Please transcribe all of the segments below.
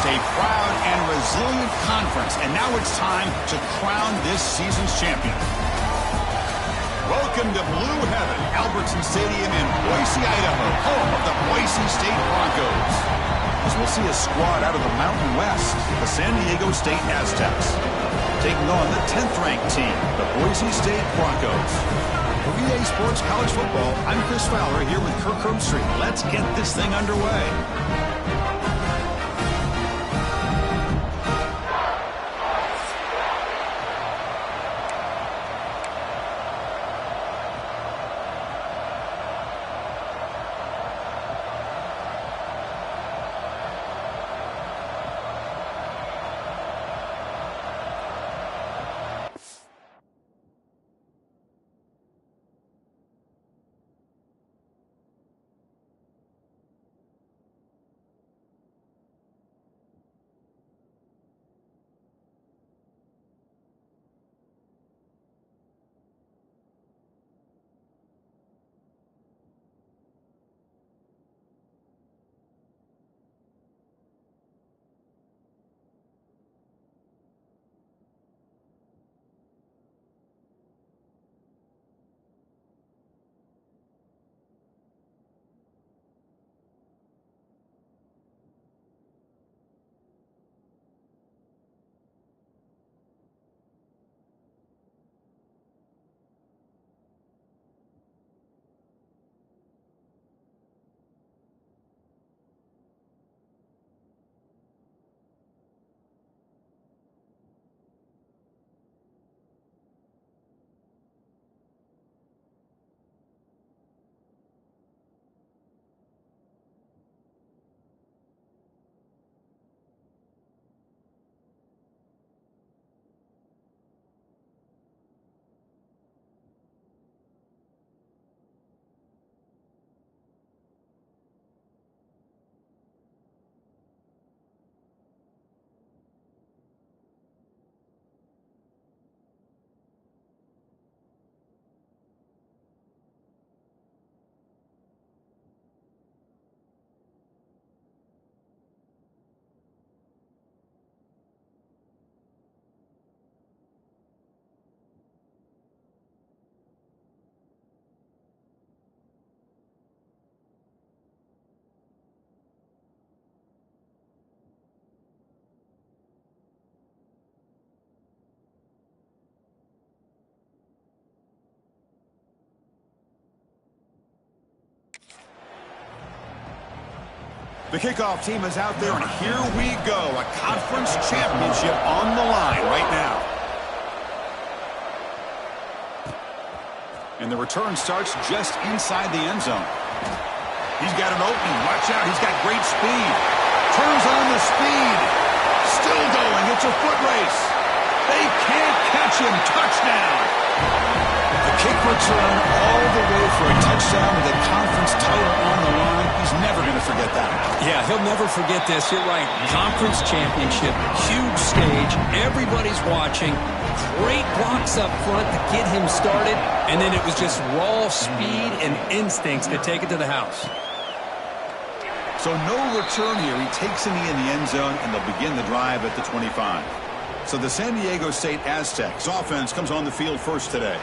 Coast, a proud and resilient conference. And now it's time to crown this season's champion. Welcome to Blue Heaven, Albertson Stadium in Boise, Idaho, home of the Boise State Broncos. As we'll see a squad out of the Mountain West, the San Diego State Aztecs, taking on the 10th-ranked team, the Boise State Broncos. For VA Sports College Football, I'm Chris Fowler here with Kirk Herbstreit. Let's get this thing underway. The kickoff team is out there, and here we go. A conference championship on the line right now. And the return starts just inside the end zone. He's got an opening. Watch out. He's got great speed. Turns on the speed. Still going. It's a foot race. They can't catch him. Touchdown. The kick return all the way for a touchdown with a conference title on the line. He's never going to forget that. Yeah, he'll never forget this. You're right. Conference championship, huge stage. Everybody's watching. Great blocks up front to get him started. And then it was just raw speed and instincts to take it to the house. So no return here. He takes it in the end zone, and they'll begin the drive at the 25. So the San Diego State Aztecs offense comes on the field first today.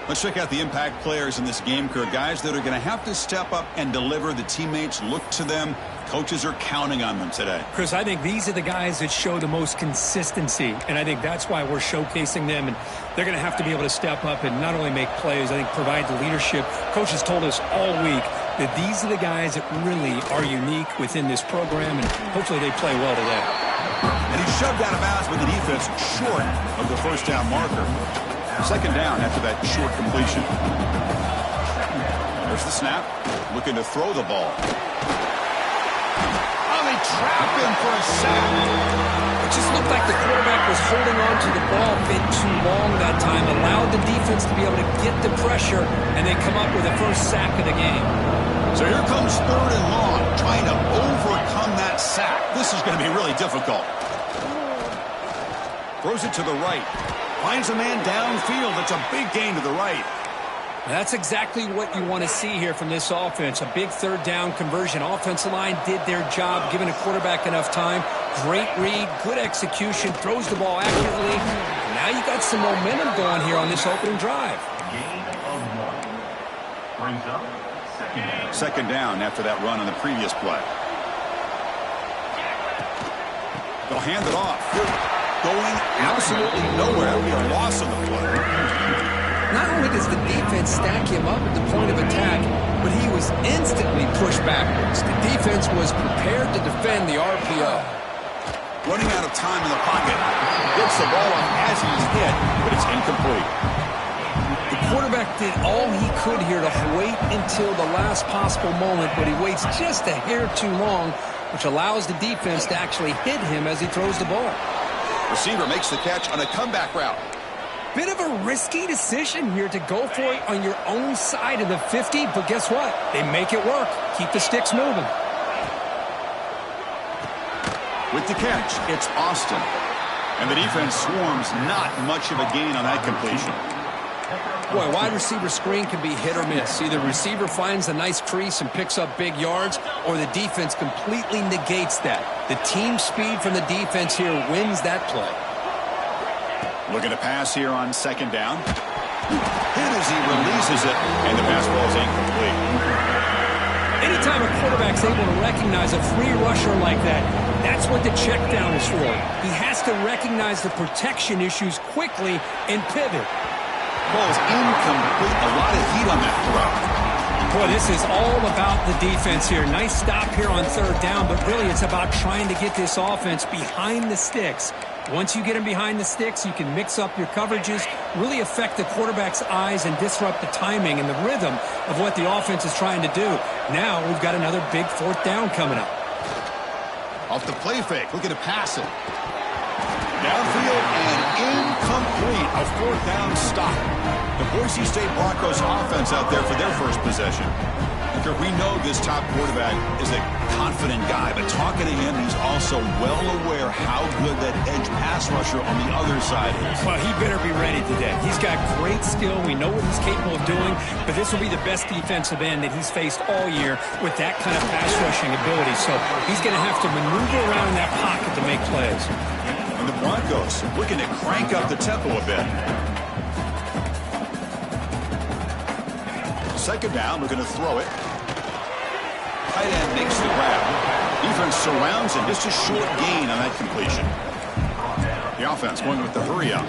Let's check out the impact players in this game, Kirk. Guys that are going to have to step up and deliver. The teammates look to them. Coaches are counting on them today. Chris, I think these are the guys that show the most consistency, and I think that's why we're showcasing them. And they're going to have to be able to step up and not only make plays, I think provide the leadership. Coach has told us all week that these are the guys that really are unique within this program, and hopefully they play well today. And he's shoved out of bounds with the defense short of the first down marker. Second down after that short completion. There's the snap. Looking to throw the ball. Oh, they trap him for a sack. It just looked like the quarterback was holding on to the ball a bit too long that time. Allowed the defense to be able to get the pressure, and they come up with the first sack of the game. So here comes third and long, trying to overcome that sack. This is going to be really difficult. Throws it to the right. Finds a man downfield. It's a big gain to the right. That's exactly what you want to see here from this offense. A big third down conversion. Offensive line did their job, giving a quarterback enough time Great read, good execution, throws the ball accurately. Now you got some momentum going here on this opening drive. Brings up second down after that run on the previous play. They'll hand it off. Going absolutely nowhere. It'll be a loss on the play. Not only does the defense stack him up at the point of attack, but he was instantly pushed backwards. The defense was prepared to defend the RPO. Running out of time in the pocket. Gets the ball off as he's hit, but it's incomplete. The quarterback did all he could here to wait until the last possible moment, but he waits just a hair too long, which allows the defense to actually hit him as he throws the ball. Receiver makes the catch on a comeback route. Bit of a risky decision here to go for it on your own side of the 50, but guess what? They make it work. Keep the sticks moving. With the catch, it's Austin. And the defense swarms, not much of a gain on that completion. Boy, wide receiver screen can be hit or miss. Either receiver finds a nice crease and picks up big yards, or the defense completely negates that. The team speed from the defense here wins that play. Looking to pass here on second down. Hit as he releases it, and the pass ball is incomplete. Anytime a quarterback's able to recognize a free rusher like that, that's what the check down is for. He has to recognize the protection issues quickly and pivot. Ball is incomplete. A lot of heat on that throw. Boy, this is all about the defense here. Nice stop here on third down, but really it's about trying to get this offense behind the sticks. Once you get them behind the sticks, you can mix up your coverages, really affect the quarterback's eyes and disrupt the timing and the rhythm of what the offense is trying to do. Now we've got another big fourth down coming up. Off the play fake, looking to pass it. Downfield and incomplete. A fourth down stop. The Boise State Broncos offense out there for their first possession. We know this top quarterback is a confident guy, but talking to him, he's also well aware how good that edge pass rusher on the other side is. Well, he better be ready today. He's got great skill. We know what he's capable of doing, but this will be the best defensive end that he's faced all year with that kind of pass rushing ability. So he's going to have to maneuver around in that pocket to make plays. And the Broncos looking to crank up the tempo a bit. Second down, we're going to throw it. Tight end makes the grab. Defense surrounds him. Just a short gain on that completion. The offense going with the hurry up.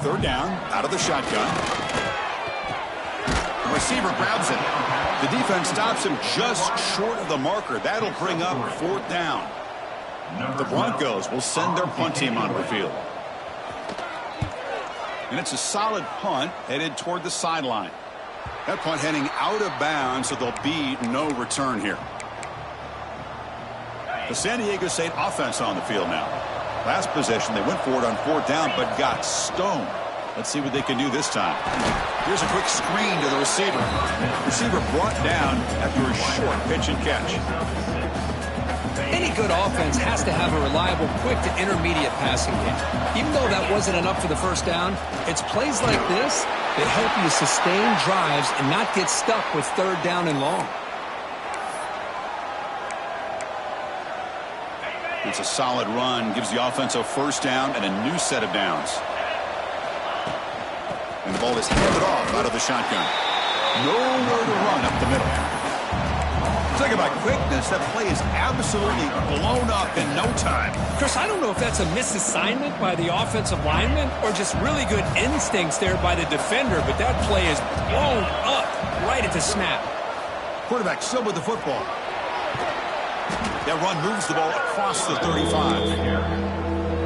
Third down, out of the shotgun. The receiver grabs it. The defense stops him just short of the marker. That'll bring up fourth down. The Broncos will send their punt team onto the field. And it's a solid punt headed toward the sideline. That punt heading out of bounds, so there'll be no return here. The San Diego State offense on the field now. Last possession, they went for it on fourth down, but got stoned. Let's see what they can do this time. Here's a quick screen to the receiver. Receiver brought down after a short pitch and catch. Any good offense has to have a reliable, quick to intermediate passing game. Even though that wasn't enough for the first down, it's plays like this that help you sustain drives and not get stuck with third down and long. It's a solid run, gives the offense a first down and a new set of downs. And the ball is handed off out of the shotgun. Nowhere to run up the middle. Talk about quickness, that play is absolutely blown up in no time. Chris, I don't know if that's a misassignment by the offensive lineman or just really good instincts there by the defender, but that play is blown up right at the snap. Quarterback still with the football. That run moves the ball across the 35.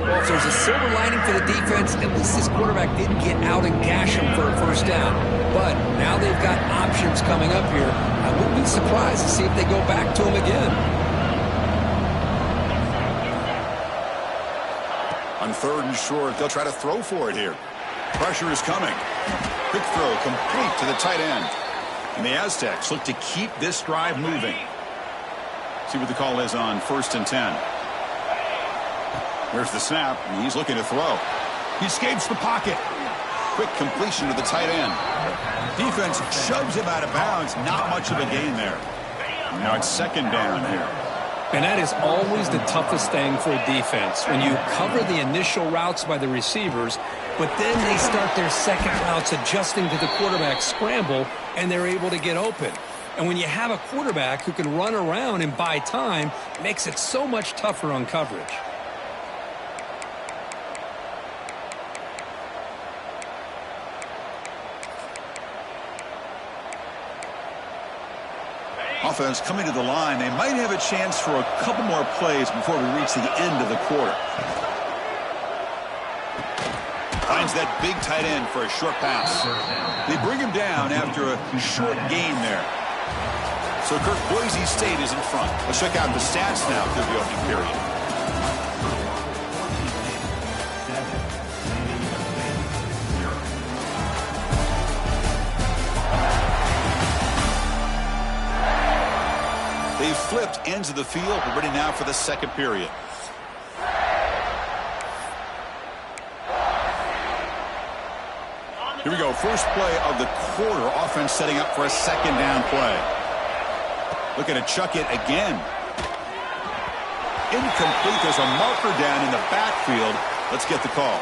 Well, if there's a silver lining for the defense, at least this quarterback didn't get out and gash him for a first down. But now they've got options coming up here. I wouldn't be surprised to see if they go back to him again. On third and short, they'll try to throw for it here. Pressure is coming. Quick throw complete to the tight end. And the Aztecs look to keep this drive moving. See what the call is on 1st and 10. There's the snap, and he's looking to throw. He escapes the pocket. Quick completion to the tight end. Defense shoves him out of bounds. Not much of a gain there. Now it's second down here. And that is always the toughest thing for a defense, when you cover the initial routes by the receivers, but then they start their second routes adjusting to the quarterback's scramble, and they're able to get open. And when you have a quarterback who can run around and buy time, it makes it so much tougher on coverage. Offense coming to the line. They might have a chance for a couple more plays before we reach the end of the quarter. Finds that big tight end for a short pass. They bring him down after a short gain there. So Kirk, Boise State is in front. Let's check out the stats now through the opening period. They've flipped ends of the field. We're ready now for the second period. Here we go. First play of the quarter. Offense setting up for a second down play. Looking to chuck it again. Incomplete. There's a marker down in the backfield. Let's get the call.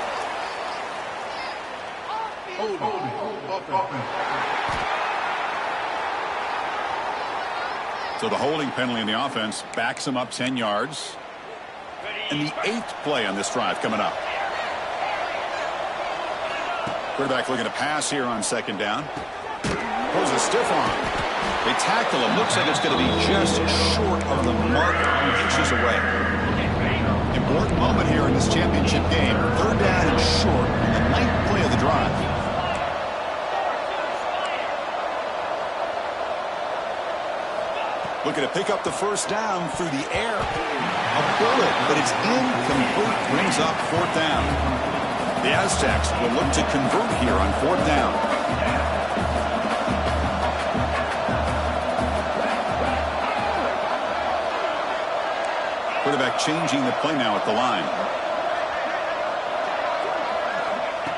So the holding penalty in the offense backs him up 10 yards. And the 8th play on this drive coming up. Quarterback looking to pass here on second down. Throws a stiff arm. They tackle him. Looks like it's going to be just short of the marker, inches away. Important moment here in this championship game. Third down and short on the 9th play of the drive. Looking to pick up the first down through the air. A bullet, but it's incomplete. Brings up fourth down. The Aztecs will look to convert here on fourth down. Quarterback changing the play now at the line.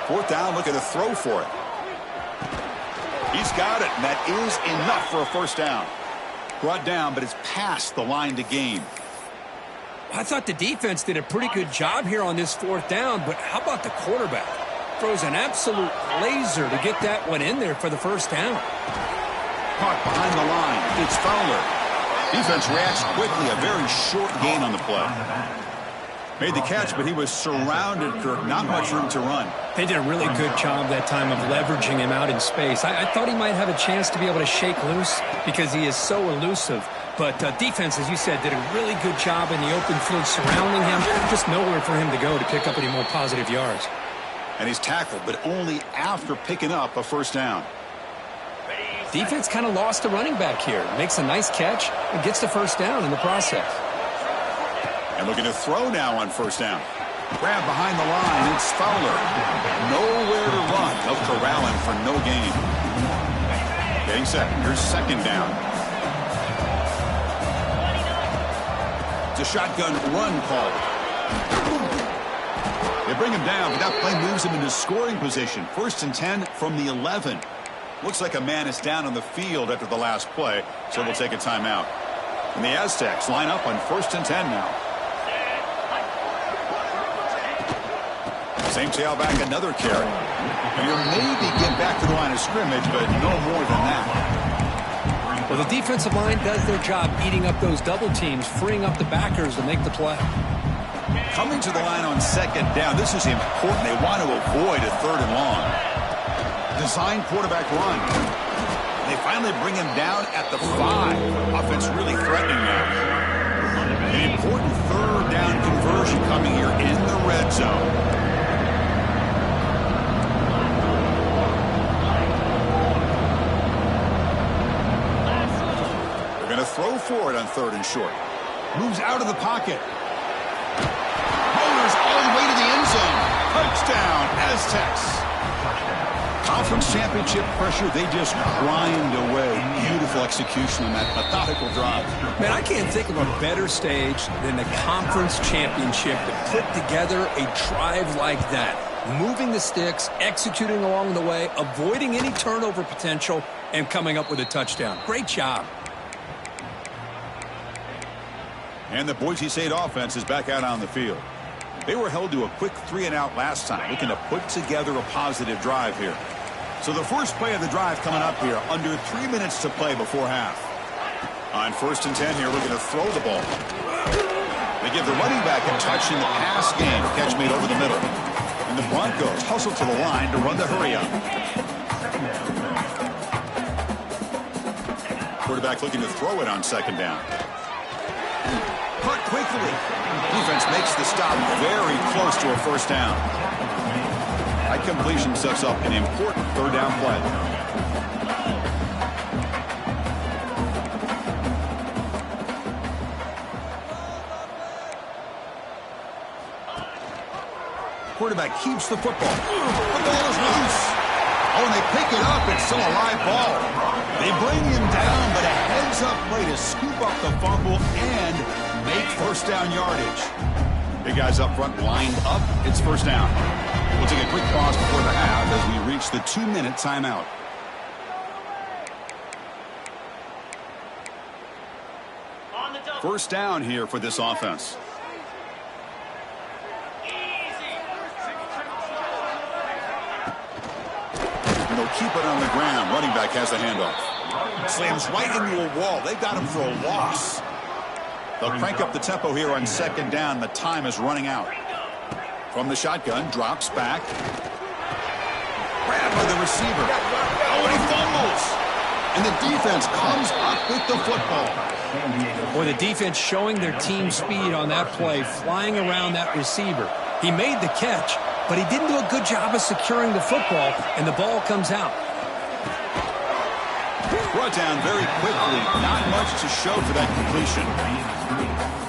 Fourth down, looking to throw for it. He's got it, and that is enough for a first down. Brought down, but it's past the line to gain. I thought the defense did a pretty good job here on this fourth down, but how about the quarterback? Throws an absolute laser to get that one in there for the first down. Caught behind the line. It's Fowler. Defense reacts quickly. A very short gain on the play. Made the catch, but he was surrounded, Kirk. Not much room to run. They did a really good job that time of leveraging him out in space. I thought he might have a chance to be able to shake loose because he is so elusive. But defense, as you said, did a really good job in the open field surrounding him. Just nowhere for him to go to pick up any more positive yards. And he's tackled, but only after picking up a first down. Defense kind of lost a running back here. Makes a nice catch and gets the first down in the process. And looking to throw now on first down. Grab behind the line. It's Fowler. Nowhere to run. They'll corral him for no gain. Getting set. Here's second down. It's a shotgun run called. They bring him down, but that play moves him into scoring position. First and 10 from the 11. Looks like a man is down on the field after the last play, so we'll take a timeout. And the Aztecs line up on first and 10 now. Same tailback, another carry. And you'll maybe get back to the line of scrimmage, but no more than that. Well, the defensive line does their job eating up those double teams, freeing up the backers to make the play. Coming to the line on second down, this is important. They want to avoid a third and long. Design quarterback run. They finally bring him down at the 5. Offense really threatening now. An important third down conversion coming here in the red zone. They're going to throw for it on third and short. Moves out of the pocket. Motors all the way to the end zone. Touchdown, Aztecs. Conference championship pressure, they just grind away. Beautiful execution on that methodical drive. Man, I can't think of a better stage than the conference championship to put together a drive like that. Moving the sticks, executing along the way, avoiding any turnover potential, and coming up with a touchdown. Great job. And the Boise State offense is back out on the field. They were held to a quick 3-and-out last time, looking to put together a positive drive here. So the first play of the drive coming up here, under 3 minutes to play before half. On 1st and 10 here, we're going to throw the ball. They give the running back a touch in the pass game. Catch made over the middle. And the Broncos hustle to the line to run the hurry up. Quarterback looking to throw it on 2nd down. Cut quickly. Defense makes the stop very close to a 1st down. That completion sets up an important 3rd down play. Quarterback keeps the football. The ball is loose. Oh, and they pick it up. It's still a live ball. They bring him down, but a heads-up play to scoop up the fumble and make 1st down yardage. Big guys up front lined up. It's 1st down. We'll take a quick pause before the half as we reach the 2-minute timeout. First down here for this offense. And they'll keep it on the ground. Running back has the handoff. Slams right into a wall. They've got him for a loss. They'll crank up the tempo here on 2nd down. The time is running out. From the shotgun, drops back. Grabbed by the receiver. Oh, and he fumbles. And the defense comes up with the football. Boy, the defense showing their team speed on that play, flying around that receiver. He made the catch, but he didn't do a good job of securing the football, and the ball comes out. Brought down very quickly. Not much to show for that completion.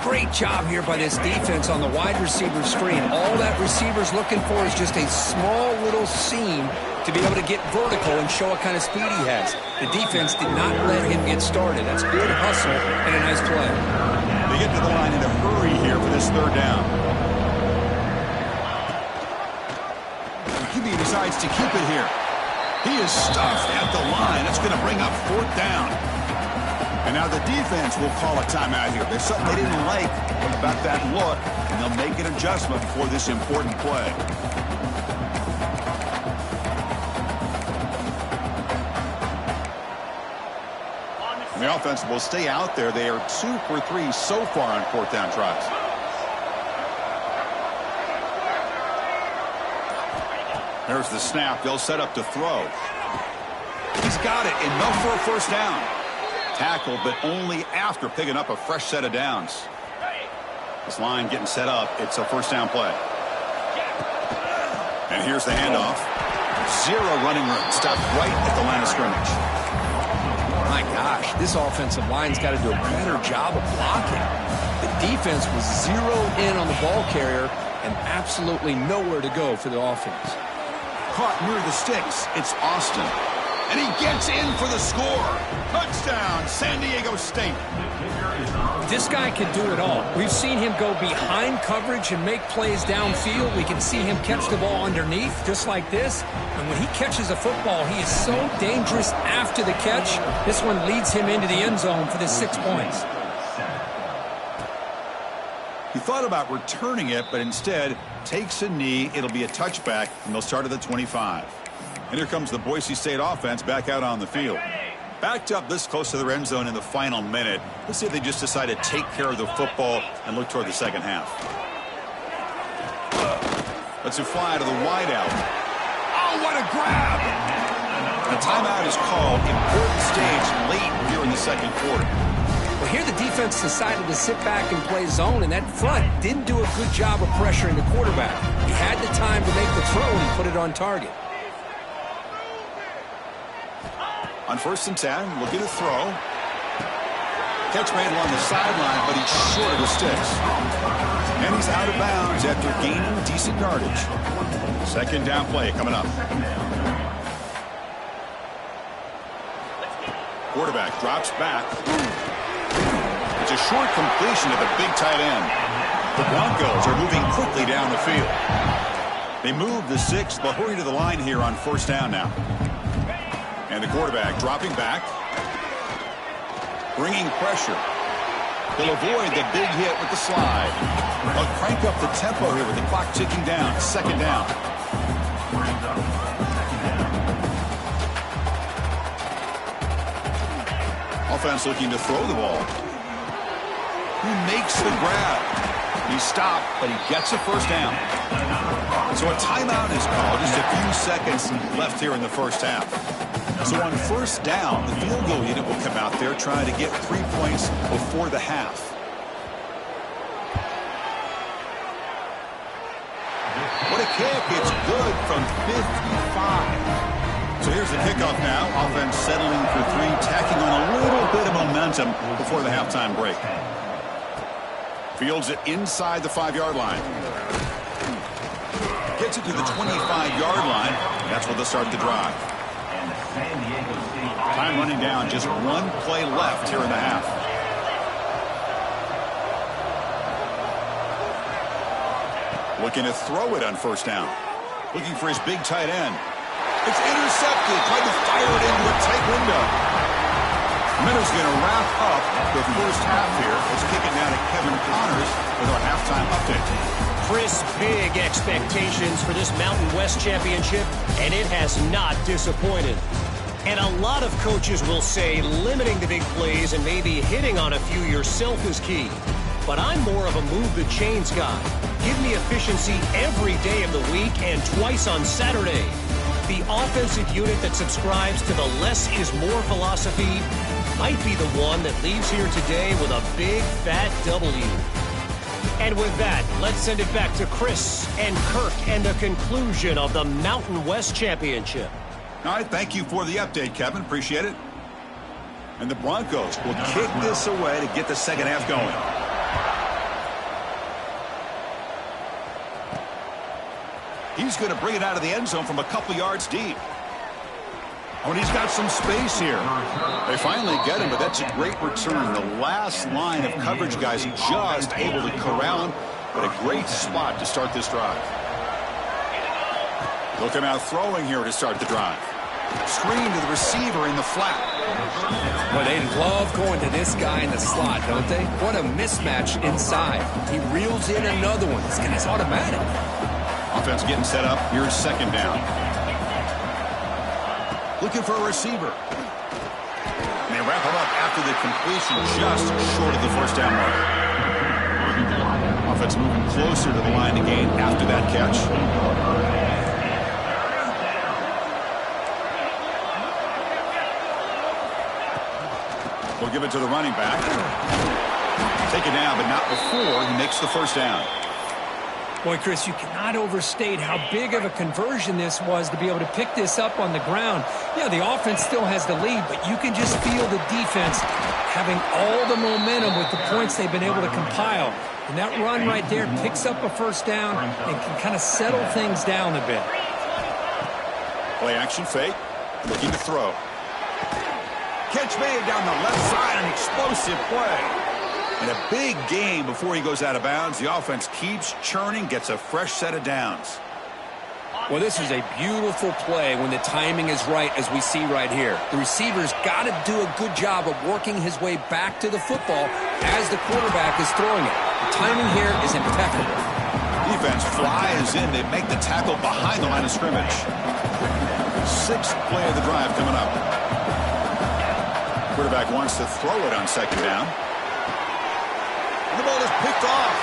Great job here by this defense on the wide receiver screen. All that receiver's looking for is just a small little seam to be able to get vertical and show what kind of speed he has. The defense did not let him get started. That's good hustle and a nice play. They get to the line in a hurry here for this 3rd down. QB decides to keep it here. He is stuffed at the line. That's going to bring up 4th down. And now the defense will call a timeout here. There's something they didn't like about that look, and they'll make an adjustment for this important play. And the offense will stay out there. They are 2 for 3 so far on 4th down tries. There's the snap. They'll set up to throw. He's got it. Enough for a 1st down. Tackled, but only after picking up a fresh set of downs. This line getting set up. It's a 1st down play. And here's the handoff. 0 running room. Stopped right at the line of scrimmage. My gosh, this offensive line's got to do a better job of blocking. The defense was zeroed in on the ball carrier and absolutely nowhere to go for the offense. Caught near the sticks. It's Austin. And he gets in for the score. Touchdown, San Diego State. This guy can do it all. We've seen him go behind coverage and make plays downfield. We can see him catch the ball underneath, just like this. And when he catches a football, he is so dangerous after the catch. This one leads him into the end zone for the 6 points. He thought about returning it, but instead takes a knee. It'll be a touchback, and they'll start at the 25. And here comes the Boise State offense back out on the field. Backed up this close to their end zone in the final minute. Let's see if they just decide to take care of the football and look toward the 2nd half. Let's fly to the wideout. Oh, what a grab! The timeout is called. Important stage late here in the 2nd quarter. Well, here the defense decided to sit back and play zone, and that front didn't do a good job of pressuring the quarterback. He had the time to make the throw, and he put it on target. On 1st and 10, looking to throw. Catch made along the sideline, but he's short of the sticks. And he's out of bounds after gaining decent yardage. 2nd down play coming up. Quarterback drops back. It's a short completion to the big tight end. The Broncos are moving quickly down the field. They move the 6th, but hurry to the line here on 1st down now. And the quarterback dropping back. Bringing pressure. He'll avoid the big hit with the slide. They'll crank up the tempo here with the clock ticking down. Second down. Offense looking to throw the ball. He makes the grab. He stopped, but he gets a first down. So a timeout is called. Just a few seconds left here in the first half. So on first down, the field goal unit will come out there trying to get 3 points before the half. What a kick. It's good from 55. So here's the kickoff now. Offense settling for 3, tacking on a little bit of momentum before the halftime break. Fields it inside the 5-yard line. Gets it to the 25-yard line. That's where they'll start the drive. Time running down. Just one play left here in the half. Looking to throw it on first down. Looking for his big tight end. It's intercepted. Tried to fire it into a tight window. Minnows going to wrap up the first half here. Let's kick it down to Kevin Connors with our halftime update. Chris, big expectations for this Mountain West Championship, and it has not disappointed. And a lot of coaches will say limiting the big plays and maybe hitting on a few yourself is key. But I'm more of a move the chains guy. Give me efficiency every day of the week and twice on Saturday. The offensive unit that subscribes to the less is more philosophy might be the one that leaves here today with a big fat W. And with that, let's send it back to Chris and Kirk and the conclusion of the Mountain West Championship. All right, thank you for the update, Kevin. Appreciate it. And the Broncos will kick this away to get the second half going. He's going to bring it out of the end zone from a couple yards deep. Oh, and he's got some space here. They finally get him, but that's a great return. The last line of coverage guys just able to corral him, but a great spot to start this drive. They'll come out throwing here to start the drive. Screen to the receiver in the flat. Well, they love going to this guy in the slot, don't they? What a mismatch inside. He reels in another one. This guy's automatic. Offense getting set up. Here's second down. Looking for a receiver. And they wrap him up after the completion just short of the first down mark. Offense moving closer to the line of gain after that catch. They'll give it to the running back. Take it down, but not before he makes the first down. Boy, Chris, you cannot overstate how big of a conversion this was to be able to pick this up on the ground. Yeah, the offense still has the lead, but you can just feel the defense having all the momentum with the points they've been able to compile. And that run right there picks up a first down and can kind of settle things down a bit. Play action fake. Looking to throw. Catch made down the left side, an explosive play. And a big gain before he goes out of bounds. The offense keeps churning, gets a fresh set of downs. Well, this is a beautiful play when the timing is right, as we see right here. The receiver's got to do a good job of working his way back to the football as the quarterback is throwing it. The timing here is impeccable. Defense flies in. They make the tackle behind the line of scrimmage. Sixth play of the drive coming up. Quarterback wants to throw it on second down. The ball is picked off.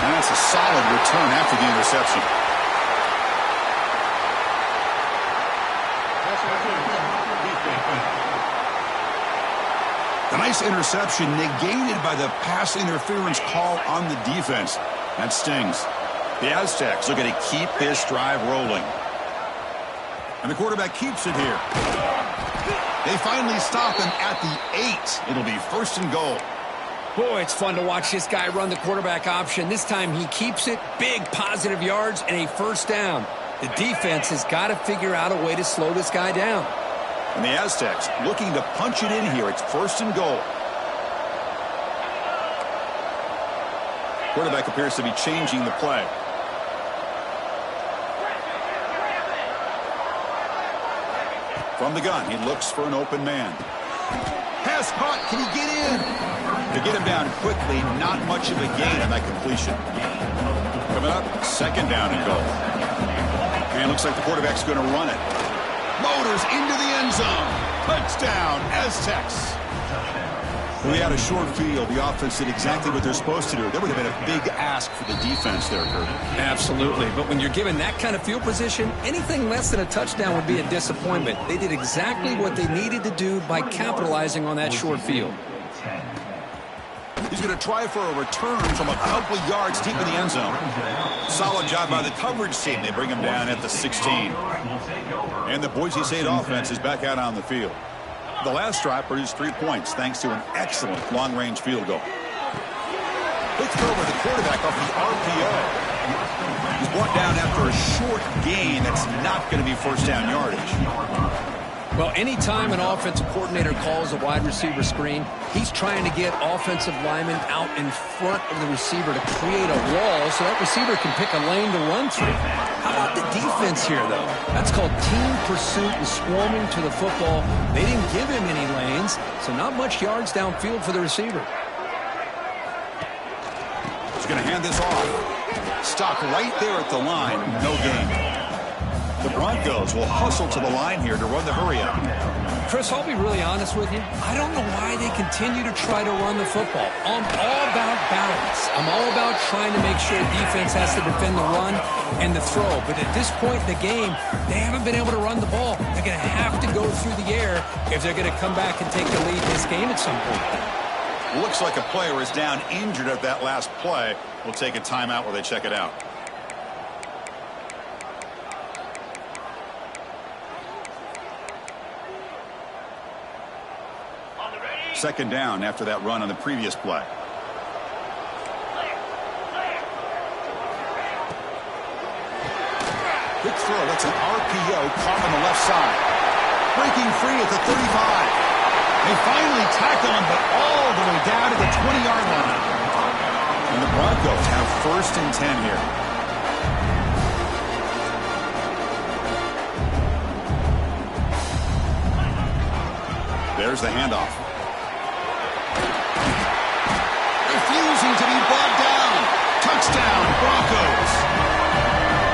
And that's a solid return after the interception. A nice interception negated by the pass interference call on the defense. That stings. The Aztecs looking to keep this drive rolling. And the quarterback keeps it here. They finally stop him at the 8. It'll be first and goal. Boy, it's fun to watch this guy run the quarterback option. This time he keeps it, big positive yards, and a first down. The defense has got to figure out a way to slow this guy down. And the Aztecs looking to punch it in here. It's first and goal. Quarterback appears to be changing the play. From the gun, he looks for an open man. Pass caught. Can he get in? To get him down quickly, not much of a gain on that completion. Coming up, second down and goal. And looks like the quarterback's going to run it. Motors into the end zone. Touchdown, Aztecs. We had a short field. The offense did exactly what they're supposed to do. That would have been a big ask for the defense there, Kurt. Absolutely. But when you're given that kind of field position, anything less than a touchdown would be a disappointment. They did exactly what they needed to do by capitalizing on that short field. He's going to try for a return from a couple yards deep in the end zone. Solid job by the coverage team. They bring him down at the 16. And the Boise State offense is back out on the field. The last drive produced 3 points thanks to an excellent long-range field goal. Quick throw by the quarterback off the RPO. He's brought down after a short gain. That's not going to be first down yardage. Well, anytime an offensive coordinator calls a wide receiver screen, he's trying to get offensive linemen out in front of the receiver to create a wall so that receiver can pick a lane to run through. How about the defense here, though? That's called team pursuit and swarming to the football. They didn't give him any lanes, so not much yards downfield for the receiver. He's going to hand this off. Stopped right there at the line. No gain. The Broncos will hustle to the line here to run the hurry-up. Chris, I'll be really honest with you. I don't know why they continue to try to run the football. I'm all about balance. I'm all about trying to make sure defense has to defend the run and the throw. But at this point in the game, they haven't been able to run the ball. They're going to have to go through the air if they're going to come back and take the lead in this game at some point. Looks like a player is down injured at that last play. We'll take a timeout while they check it out. Second down after that run on the previous play. Quick throw. That's an RPO caught on the left side. Breaking free at the 35. They finally tackle him, but all the way down to the 20-yard line. And the Broncos have first and 10 here. There's the handoff. Refusing to be brought down. Touchdown, Broncos.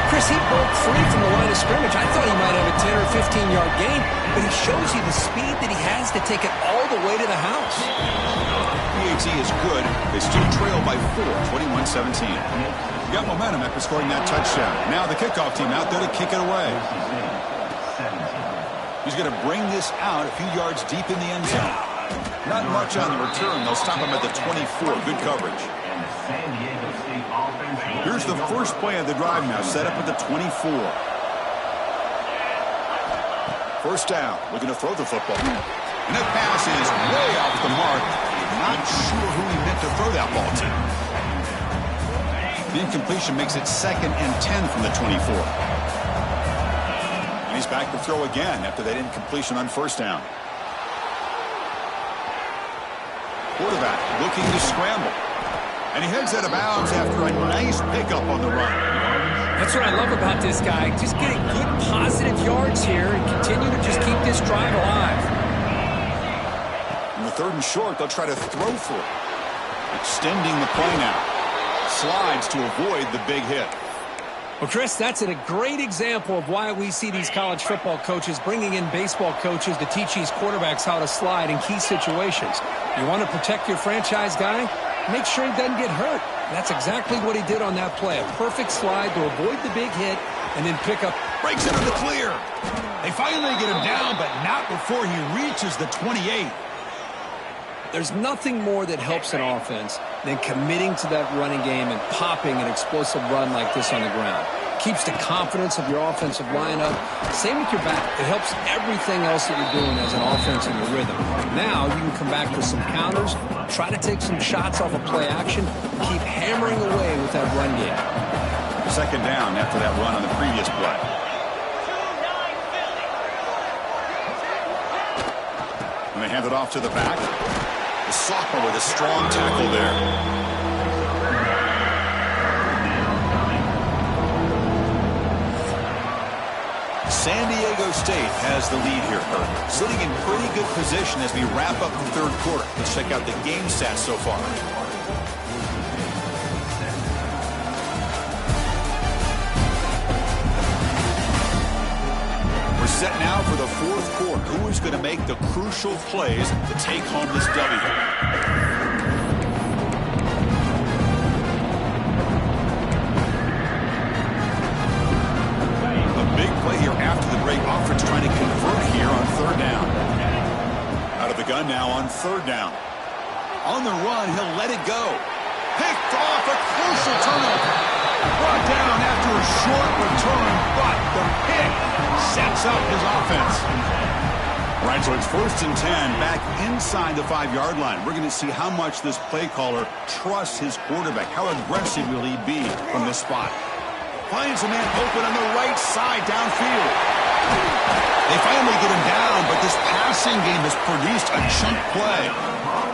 Chris, he broke free from the line of scrimmage. I thought he might have a 10 or 15-yard gain, but he shows you the speed that he has to take it all the way to the house. PAT is good. They still trail by 4, 21-17. Got momentum after scoring that touchdown. Now the kickoff team out there to kick it away. He's going to bring this out a few yards deep in the end zone. Not much on the return. They'll stop him at the 24. Good coverage. Here's the first play of the drive now, set up at the 24. First down, looking to throw the football. And that pass is way off the mark. Not sure who he meant to throw that ball to. The incompletion makes it second and 10 from the 24. And he's back to throw again after that incompletion on first down. Quarterback looking to scramble. And he heads out of bounds after a nice pickup on the run. That's what I love about this guy. Just getting good positive yards here and continue to just keep this drive alive. In the third and short, they'll try to throw for it. Extending the play now. Slides to avoid the big hit. Well, Chris, that's a great example of why we see these college football coaches bringing in baseball coaches to teach these quarterbacks how to slide in key situations. You want to protect your franchise guy? Make sure he doesn't get hurt. That's exactly what he did on that play. A perfect slide to avoid the big hit and then pick up. Breaks into the clear. They finally get him down, but not before he reaches the 28. There's nothing more that helps an offense than committing to that running game and popping an explosive run like this on the ground. Keeps the confidence of your offensive lineup. Same with your back. It helps everything else that you're doing as an offense in your rhythm. Now you can come back for some counters, try to take some shots off of play action, keep hammering away with that run game. Second down after that run on the previous play. And they hand it off to the back. The sophomore with a strong tackle there. San Diego State has the lead here, sitting in pretty good position as we wrap up the third quarter. Let's check out the game stats so far. We're set now for the fourth quarter. Who is going to make the crucial plays to take home this W? Offense trying to convert here on third down. Out of the gun now on third down. On the run, he'll let it go. Picked off, a crucial turnover. Brought down after a short return, but the pick sets up his offense. All right, so it's 1st and 10, back inside the 5-yard line. We're going to see how much this play caller trusts his quarterback. How aggressive will he be from this spot? Finds a man open on the right side downfield. They finally get him down, but this passing game has produced a chunk play.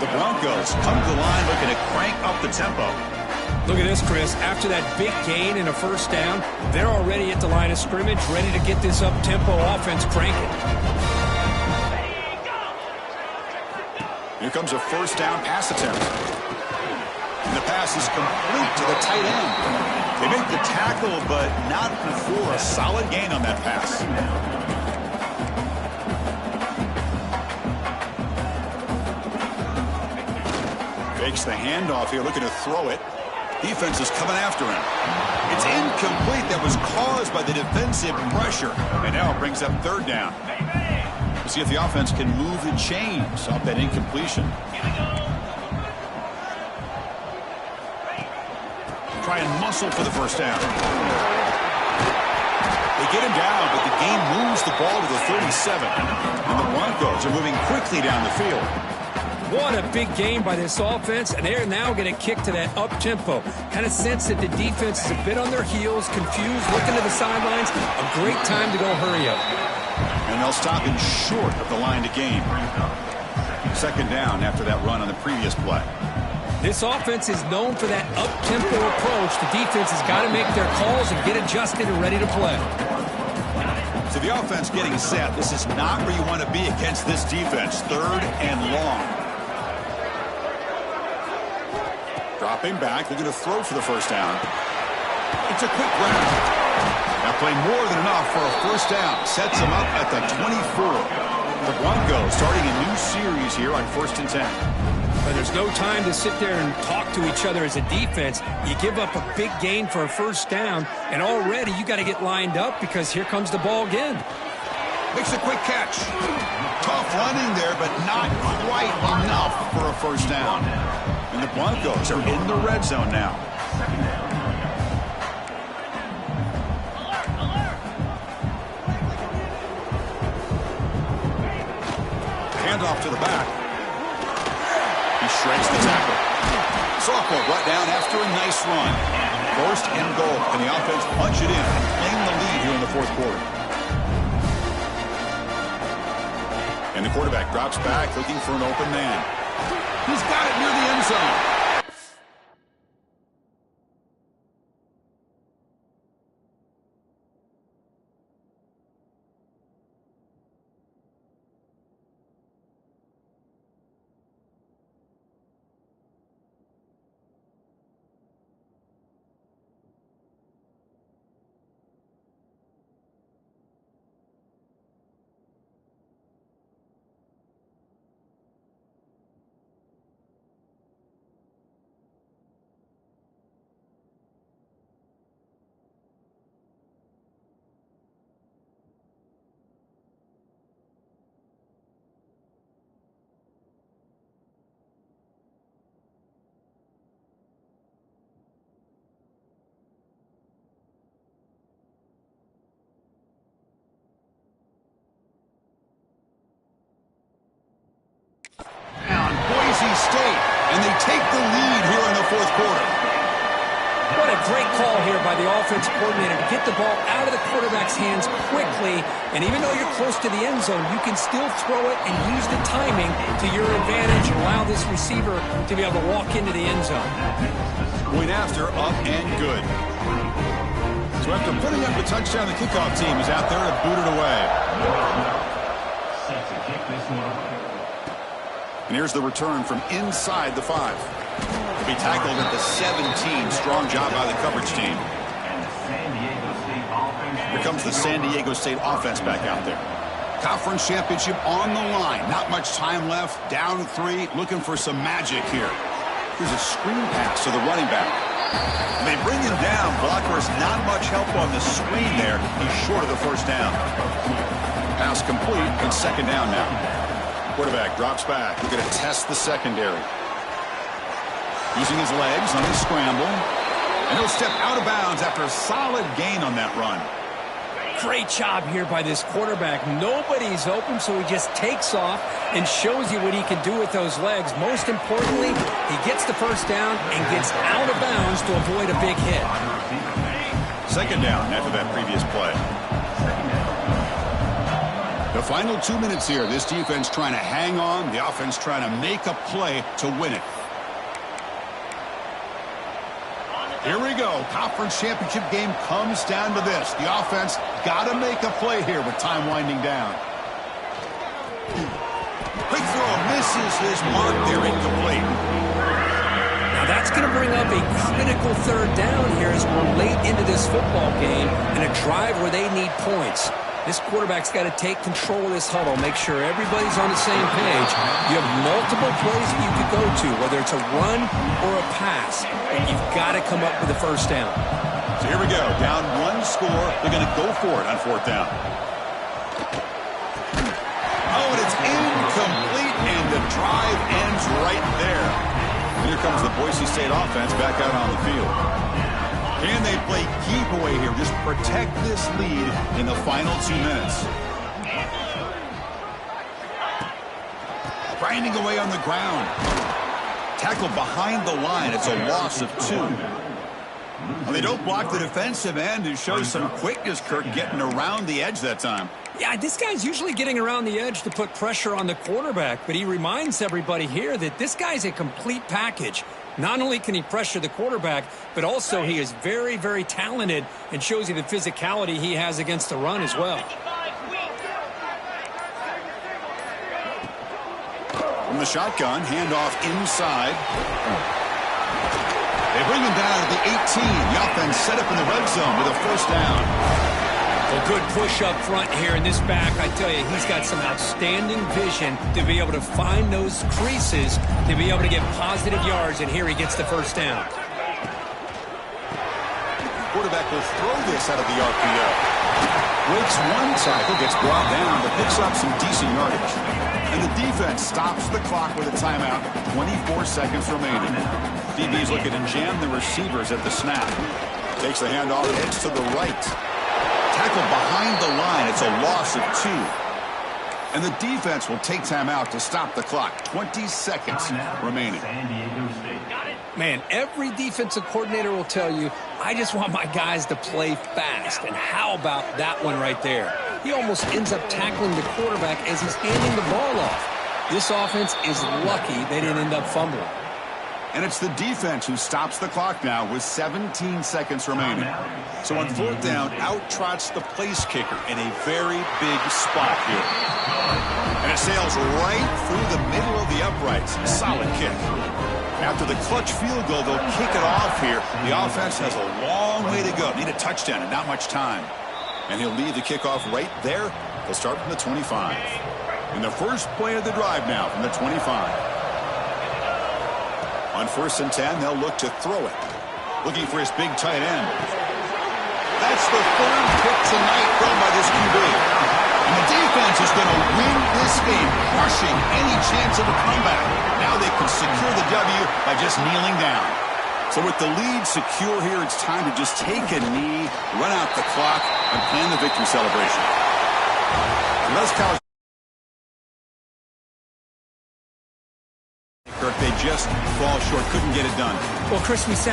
The Broncos come to the line looking to crank up the tempo. Look at this, Chris. After that big gain and a first down, they're already at the line of scrimmage, ready to get this up-tempo offense cranking. Here comes a first down pass attempt. And the pass is complete to the tight end. They make the tackle, but not before a solid gain on that pass. Fakes the handoff here, looking to throw it. Defense is coming after him. It's incomplete. That was caused by the defensive pressure. And now it brings up third down. We'll see if the offense can move the chains off that incompletion. Try and muscle for the first down. They get him down, but the game moves the ball to the 37. And the Broncos are moving quickly down the field. What a big game by this offense, and they're now going to kick to that up-tempo. Kind of sense that the defense is a bit on their heels, confused, looking to the sidelines. A great time to go hurry up. And they'll stop him short of the line to gain. Second down after that run on the previous play. This offense is known for that up-tempo approach. The defense has got to make their calls and get adjusted and ready to play. So the offense getting set. This is not where you want to be against this defense. Third and long. Dropping back, looking to throw for the first down. It's a quick grab. Now play more than enough for a first down. Sets them up at the 24. The Broncos starting a new series here on 1st and 10. But there's no time to sit there and talk to each other as a defense. You give up a big gain for a first down, and already you got to get lined up because here comes the ball again. Makes a quick catch. Tough running there, but not quite enough for a first down. And the Broncos are in the red zone now. Handoff to the back. He shreds the tackle. Softball brought down after a nice run. 1st and goal, and the offense punch it in, claim the lead here in the fourth quarter. And the quarterback drops back, looking for an open man. He's got it near the end zone. State, and they take the lead here in the fourth quarter. What a great call here by the offense coordinator to get the ball out of the quarterback's hands quickly, and even though you're close to the end zone, you can still throw it and use the timing to your advantage and allow this receiver to be able to walk into the end zone. Point after, up and good. So after putting up the touchdown, the kickoff team is out there to boot it away. And here's the return from inside the 5. To be tackled at the 17. Strong job by the coverage team. Here comes the San Diego State offense back out there. Conference championship on the line. Not much time left. Down 3. Looking for some magic here. Here's a screen pass to the running back. And they bring him down. Blocker's not much help on the screen there. He's short of the first down. Pass complete, and second down now. Quarterback drops back. We're going to test the secondary. Using his legs on the scramble. And he'll step out of bounds after a solid gain on that run. Great job here by this quarterback. Nobody's open, so he just takes off and shows you what he can do with those legs. Most importantly, he gets the first down and gets out of bounds to avoid a big hit. Second down after that previous play. The final 2 minutes here. This defense trying to hang on. The offense trying to make a play to win it. Here we go. Conference championship game comes down to this. The offense got to make a play here with time winding down. Quick throw misses his mark there, incomplete. Now that's going to bring up a critical third down here as we're late into this football game and a drive where they need points. This quarterback's got to take control of this huddle, make sure everybody's on the same page. You have multiple plays that you could go to, whether it's a run or a pass. And you've got to come up with a first down. So here we go. Down 1 score. They're going to go for it on fourth down. Oh, and it's incomplete, and the drive ends right there. And here comes the Boise State offense back out on the field. Can they play keep away here? Just protect this lead in the final 2 minutes. Grinding away on the ground. Tackle behind the line. It's a loss of 2. Well, they don't block the defensive end and show some quickness, Kirk, getting around the edge that time. Yeah, this guy's usually getting around the edge to put pressure on the quarterback, but he reminds everybody here that this guy's a complete package. Not only can he pressure the quarterback, but also he is very, very talented and shows you the physicality he has against the run as well. From the shotgun, handoff inside. They bring him down at the 18. The offense set up in the red zone with a first down. A good push up front here in this back. I tell you, he's got some outstanding vision to be able to find those creases, to be able to get positive yards, and here he gets the first down. Quarterback will throw this out of the RPO. Breaks one tackle, gets brought down, but picks up some decent yardage. And the defense stops the clock with a timeout. 24 seconds remaining. DB's looking to jam the receivers at the snap. Takes the handoff, heads to the right. Tackle behind the line. It's a loss of 2. And the defense will take time out to stop the clock. 20 seconds remaining. Man, every defensive coordinator will tell you, I just want my guys to play fast. And how about that one right there? He almost ends up tackling the quarterback as he's handing the ball off. This offense is lucky they didn't end up fumbling. And it's the defense who stops the clock now with 17 seconds remaining. So on fourth down, out trots the place kicker in a very big spot here. And it sails right through the middle of the uprights. Solid kick. After the clutch field goal, they'll kick it off here. The offense has a long way to go. Need a touchdown and not much time. And he'll leave the kickoff right there. They'll start from the 25. In the first play of the drive now from the 25. On 1st and 10, they'll look to throw it. Looking for his big tight end. That's the 3rd pick tonight thrown by this QB. And the defense is going to win this game, crushing any chance of a comeback. Now they can secure the W by just kneeling down. So with the lead secure here, it's time to just take a knee, run out the clock, and plan the victory celebration. Let's college. They just fall short, couldn't get it done. Well, Chris, we sat